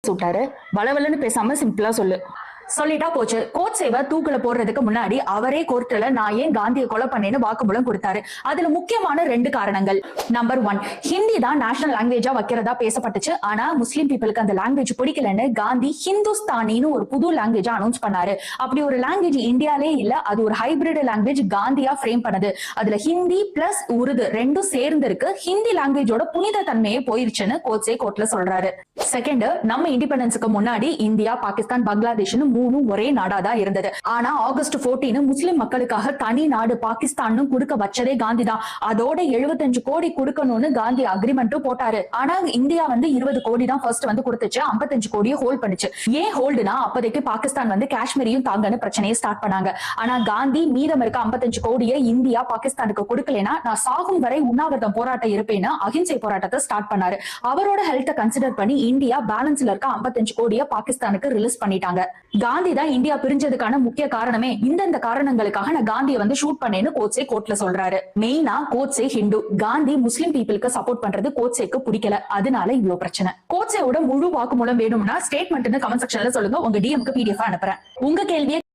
சுட்டாரு. வளவலன்னு பேசாம சிம்பிளா சொல்லு. சொல்லிட்டா போச்சு. கோட்சேவை தூக்குல போடுறதுக்கு முன்னாடி அவரே கோர்ட்ல நான் ஏன் காந்தியை கொலை பண்ணேன்னு வாக்குமூலம் கொடுத்தாரு. அதுல முக்கியமான 2 காரணங்கள். நம்பர் 1, ஹிந்தி தான் நேஷனல் லாங்குவேஜா வைக்கிறதா பேசப்பட்டுச்சு. ஆனா முஸ்லீம் பீப்புளுக்கு அந்த லாங்குவேஜ் பிடிக்கலன்னு காந்தி ஹிந்துஸ்தானின்னு ஒரு புது லாங்குவேஜா அனௌன்ஸ் பண்ணாரு. அப்படி ஒரு லாங்குவேஜ் இந்தியாலே இல்ல, அது ஒரு ஹைபிரிட் லாங்குவேஜ் காந்தியா ஃப்ரேம் பண்ணது. அதுல ஹிந்தி பிளஸ் உருது ரெண்டும் சேர்ந்து இருக்கு. ஹிந்தி லாங்குவேஜோட புனித தன்மையே போயிருச்சுன்னு கோட்சே கோர்ட்ல சொல்றாரு. செகண்ட், நம்ம இண்டிபெண்டன்ஸுக்கு முன்னாடி இந்தியா, பாகிஸ்தான், பங்களாதேஷ்னு 3 ஒரே நாடாதான் இருந்தது. ஆனா ஆகஸ்ட் 14 முஸ்லிம் மக்களுக்காக தனி நாடு பாகிஸ்தான் கொடுக்க வச்சதே காந்தி தான். அதோட 75 கோடி கொடுக்கணும்னு காந்தி அக்ரிமெண்ட்டும் போட்டாரு. ஆனா இந்தியா 20 கோடி தான் ஃபர்ஸ்ட் கொடுத்துச்சு. 55 கோடியை ஹோல்ட் பண்ணுச்சு. ஏன் ஹோல்டுனா அப்போதைக்கு பாகிஸ்தான் காஷ்மீரையும் தாங்கன்னு பிரச்சனையை ஸ்டார்ட் பண்ணாங்க. ஆனா காந்தி மீதம் இருக்க 55 கோடியை இந்தியா பாகிஸ்தானுக்கு கொடுக்கலனா நான் சாகும் வரை உண்ணாவிரதம் போராட்டம் இருப்பேன்னு அகிம்சை போராட்டத்தை ஸ்டார்ட் பண்ணாரு. அவரோட ஹெல்த்தை கன்சிடர் பண்ணி இந்தியா பேலன்ஸ்ல இருக்க 55 கோடியை பாகிஸ்தானுக்கு ரிலீஸ் பண்ணிட்டாங்க. காந்தி தான் இந்தியா பிரிஞ்சதுக்கான முக்கிய காரணமே. இந்த காரணங்களுக்காக நான் காந்தியை ஷூட் பண்ணேன்னு கோட்சே கோர்ட்ல சொல்றாரு. மெயினா கோட்சே ஹிந்து, காந்தி முஸ்லிம் பீப்புளுக்கு சப்போர்ட் பண்றது கோட்சேக்கு பிடிக்கல. அதனால இவ்வளவு பிரச்சனை. கோட்சேவோட முழு வாக்குமூலம் வேணும்னா ஸ்டேட்மெண்ட் கமெண்ட் செக்ஷன்ல சொல்லுங்க. உங்க டிஎம்க்கு PDF அனுப்புறேன். உங்க கேள்வியை